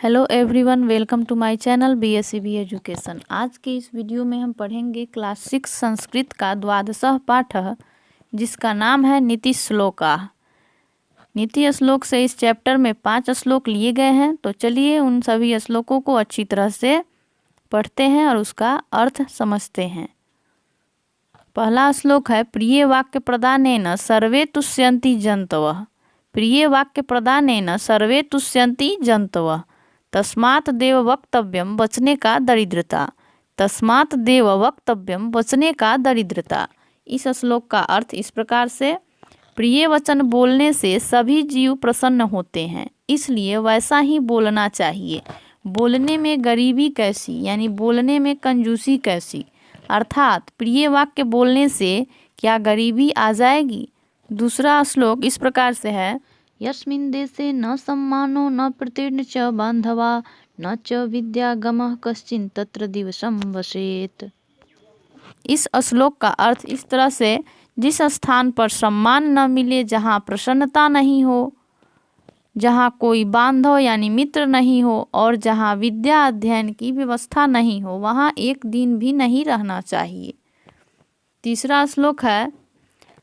Hello everyone, welcome to my channel BSCB education. आज के इस वीडियो में हम पढ़ेंगे क्लास 6 संस्कृत का द्वादशः पाठ, जिसका नाम है नीति श्लोका। नीति श्लोक से इस चैप्टर में 5 श्लोक लिए गए हैं। तो चलिए उन सभी श्लोकों को अच्छी तरह से पढ़ते हैं और उसका अर्थ समझते हैं। पहला श्लोक है प्रिय वाक्य प्रदानेन सर्वे तुष्यन्ति जन्तवः। प्रिय वाक्य प्रदानेन सर्वे तुष्यन्ति जन्तवः। तस्मात् देव वक्तव्यम बचने का दरिद्रता। तस्मात् देव वक्तव्यम बचने का दरिद्रता। इस श्लोक का अर्थ इस प्रकार से, प्रिय वचन बोलने से सभी जीव प्रसन्न होते हैं, इसलिए वैसा ही बोलना चाहिए। बोलने में गरीबी कैसी, यानी बोलने में कंजूसी कैसी, अर्थात प्रिय वाक्य बोलने से क्या गरीबी आ जाएगी। दूसरा श्लोक इस प्रकार से है, यस्मिन् देशे न सम्मानो न प्रतिर्न च बान्धवा न च विद्यागमः कश्चिन् तत्र दिवसं वसेत्। इस श्लोक का अर्थ इस तरह से, जिस स्थान पर सम्मान न मिले, जहाँ प्रसन्नता नहीं हो, जहाँ कोई बांधव यानी मित्र नहीं हो और जहाँ विद्या अध्ययन की व्यवस्था नहीं हो, वहाँ एक दिन भी नहीं रहना चाहिए। तीसरा श्लोक है,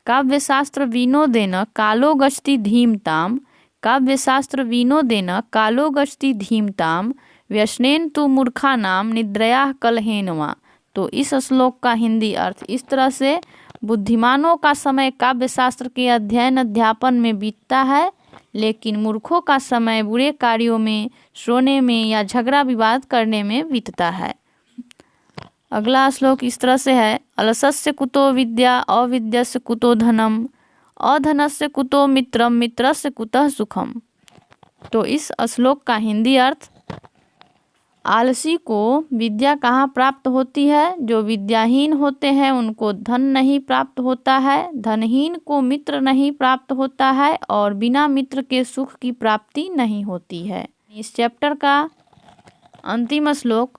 काव्यशास्त्र विनोदेन कालो गच्छति धीमताम। काव्यशास्त्र विनोदेन कालो गच्छति धीमताम व्यसनेन तु मूर्खानाम निद्रया कलहेन वा। तो इस श्लोक का हिंदी अर्थ इस तरह से, बुद्धिमानों का समय काव्यशास्त्र के अध्ययन अध्यापन में बीतता है, लेकिन मूर्खों का समय बुरे कार्यों में, सोने में या झगड़ा विवाद करने में बीतता है। अगला श्लोक इस तरह से है, अलसस्य कुतो विद्या अविद्यस्य कुतो धनम अधनस्य कुतो मित्रम मित्रस्य कुतः सुखम। तो इस श्लोक का हिंदी अर्थ, आलसी को विद्या कहाँ प्राप्त होती है, जो विद्याहीन होते हैं उनको धन नहीं प्राप्त होता है, धनहीन को मित्र नहीं प्राप्त होता है और बिना मित्र के सुख की प्राप्ति नहीं होती है। इस चैप्टर का अंतिम श्लोक,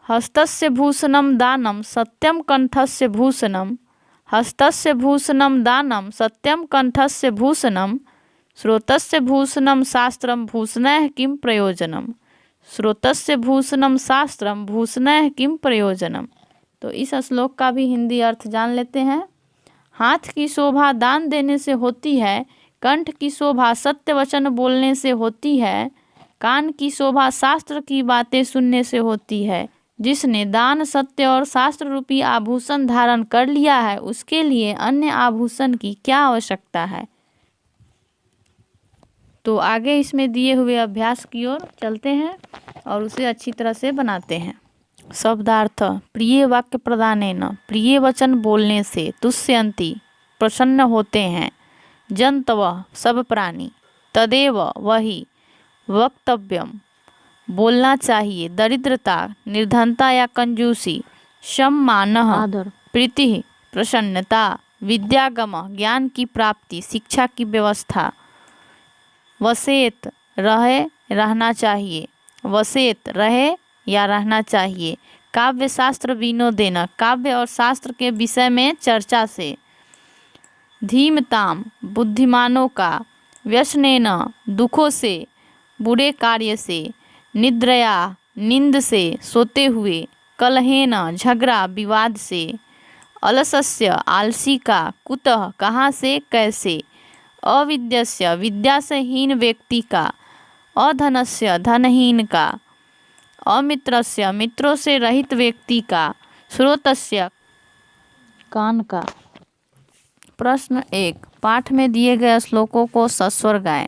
हस्तस्य भूषणम दानम सत्यम कंठस्य भूषणम। हस्तस्य भूषणम दानम सत्यम कंठस्य भूषणम श्रोतस्य भूषणम शास्त्रम भूषणैः किं प्रयोजनम। श्रोतस्य भूषणम शास्त्रम भूषणैः किं प्रयोजनम। तो इस श्लोक का भी हिंदी अर्थ जान लेते हैं। हाथ की शोभा दान देने से होती है, कंठ की शोभा सत्य वचन बोलने से होती है, कान की शोभा शास्त्र की बातें सुनने से होती है। जिसने दान, सत्य और शास्त्र रूपी आभूषण धारण कर लिया है, उसके लिए अन्य आभूषण की क्या आवश्यकता है। तो आगे इसमें दिए हुए अभ्यास की ओर चलते हैं और उसे अच्छी तरह से बनाते हैं। शब्दार्थ, प्रिय वाक्य प्रदानेन, प्रिय वचन बोलने से, तुष्यन्ति प्रसन्न होते हैं, जन्तवः सब प्राणी, तदेव वही, वक्तव्यम बोलना चाहिए, दरिद्रता निर्धनता या कंजूसी, सम्मानः आदर, प्रीति प्रसन्नता, विद्यागमः ज्ञान की प्राप्ति, शिक्षा की व्यवस्था, वसेत रहे रहना चाहिए, वसेत रहे या रहना चाहिए, काव्य शास्त्र विनोदेन काव्य और शास्त्र के विषय में चर्चा से, धीमताम बुद्धिमानों का, व्यसनेन दुखों से, बुरे कार्य से, निद्रया नींद से, सोते हुए, कलहेन झगड़ा विवाद से, अलसस्य आलसी का, कुतः कहाँ से कैसे, अविद्यस्य विद्या से हीन व्यक्ति का, अधनस्य धनहीन का, अमित्रस्य मित्रों से रहित व्यक्ति का, श्रोतस्य कान का। प्रश्न 1, पाठ में दिए गए श्लोकों को सस्वर गाएं।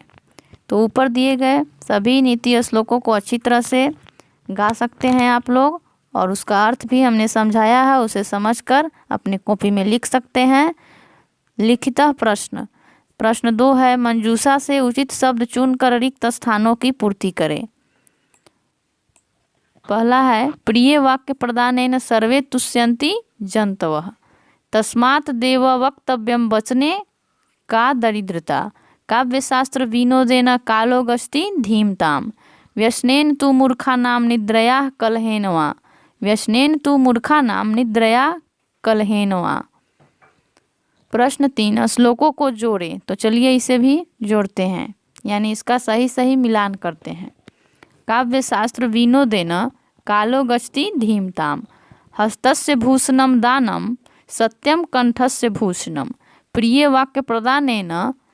तो ऊपर दिए गए सभी नीति श्लोकों को अच्छी तरह से गा सकते हैं आप लोग, और उसका अर्थ भी हमने समझाया है, उसे समझकर अपने कॉपी में लिख सकते हैं। लिखितः प्रश्न, प्रश्न 2 है, मंजूषा से उचित शब्द चुनकर रिक्त स्थानों की पूर्ति करें। पहला है, प्रिय वाक्य प्रदानेन सर्वे तुष्यन्ति जन्तवः। तस्मात् देव वक्तव्यम बचने का दरिद्रता। काव्यशास्त्र विनोदेन कालो गच्छति धीमताम। व्यसनेन तु मूर्खानाम निद्रया कलहेन वा। व्यसनेन तु मूर्खानाम निद्रया कलहेन वा। प्रश्न 3, श्लोकों को जोड़ें। तो चलिए इसे भी जोड़ते हैं। यानी इसका सही मिलान करते हैं। काव्य शास्त्र विनोदेन कालो गच्छति धीमताम, हस्तस्य भूषणम दानम सत्यम कंठस्य भूषणम, प्रिय वाक्य प्रदानेन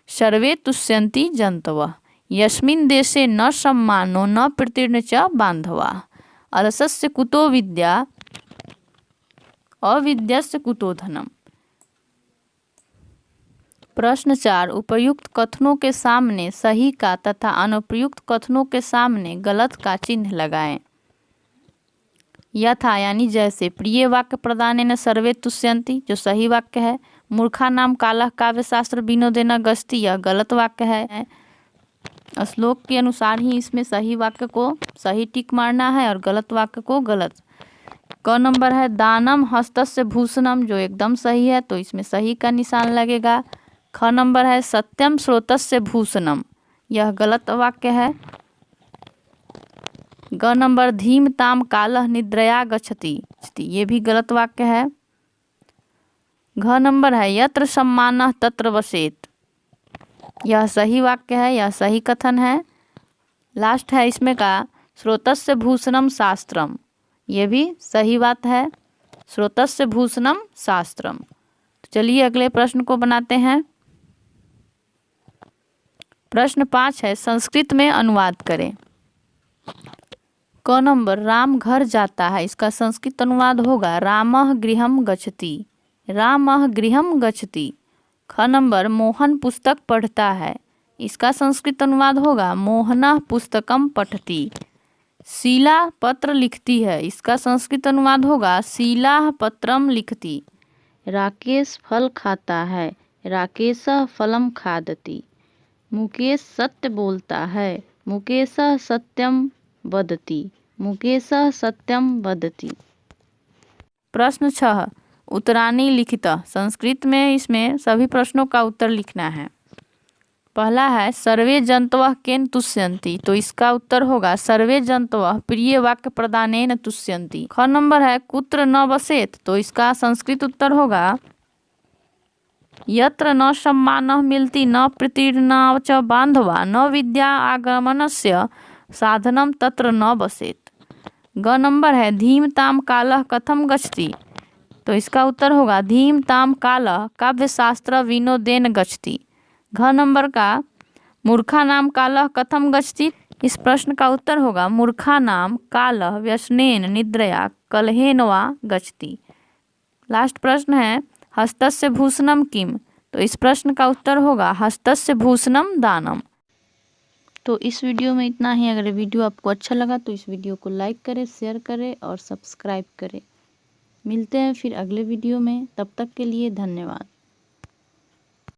सर्वे तुष्यन्ति जन्तवः, यस्मिन् देशे न सम्मानो न प्रीतिर्न च बान्धवाः, अलसस्य कुतो विद्या अविद्यस्य कुतो धनम। प्रश्न 4, उपयुक्त कथनों के सामने सही का तथा अनुपयुक्त कथनों के सामने गलत का चिन्ह लगाएं। यथा यानी जैसे, प्रिय वाक्य प्रदानेन सर्वे तुष्यन्ति जो सही वाक्य है, मूर्खा नाम कालः काव्य शास्त्र विनोदेन गच्छति यह गलत वाक्य है। श्लोक के अनुसार ही इसमें सही वाक्य को सही टिक मारना है और गलत वाक्य को गलत। क नंबर है दानम हस्तस्य भूषणम जो एकदम सही है तो इसमें सही का निशान लगेगा। ख नंबर है सत्यम स्रोतस्य भूषणम यह गलत वाक्य है। ग नंबर धीमताम कालः निद्रया गच्छति ये भी गलत वाक्य है। घ नंबर है यत्र सम्मानः तत्र वसेत् यह सही वाक्य है, यह सही कथन है। लास्ट है इसमें का स्रोतस्य भूषणम शास्त्रम ये भी सही बात है, स्रोतस्य भूषणम शास्त्रम। तो चलिए अगले प्रश्न को बनाते हैं। प्रश्न 5 है संस्कृत में अनुवाद करें। क नंबर राम घर जाता है इसका संस्कृत अनुवाद होगा रामः गृहं गच्छति, रामः गृहं गच्छति। ख नंबर मोहन पुस्तक पढ़ता है इसका संस्कृत अनुवाद होगा मोहनः पुस्तकम पठति। शीला पत्र लिखती है इसका संस्कृत अनुवाद होगा शीला पत्रम लिखति। राकेश फल खाता है राकेशः फलम खादति। मुकेश सत्य बोलता है मुकेशः सत्यम वदति, मुकेशः सत्यम वदति। प्रश्न 6 उत्तराणि लिखितः संस्कृत में इसमें सभी प्रश्नों का उत्तर लिखना है। पहला है सर्वे जन्तवः केन तुष्यन्ति तो इसका उत्तर होगा सर्वे जन्तवः प्रिय वाक्य प्रदानेन तुष्यन्ति। ख नंबर है कुत्र न वसेत तो इसका संस्कृत उत्तर होगा यत्र न सम्मानः मिलति न प्रीतिर्न च बान्धवा न विद्या आगमनस्य साधनम तत्र न वसेत। ग नंबर है धीमताम कालः कथम गच्छति तो इसका उत्तर होगा धीमताम कालः काव्य शास्त्र विनोदेन गच्छति। घ नंबर का मूर्खा नाम कालः कथम गच्छति इस प्रश्न का उत्तर होगा मूर्खा नाम कालः व्यसनेन निद्रया कलहेन वा गच्छति। लास्ट प्रश्न है हस्तस्य भूषणम किम तो इस प्रश्न का उत्तर होगा हस्तस्य भूषणम दानम। तो इस वीडियो में इतना ही। अगर वीडियो आपको अच्छा लगा तो इस वीडियो को लाइक करें, शेयर करें और सब्सक्राइब करें। मिलते हैं फिर अगले वीडियो में, तब तक के लिए धन्यवाद।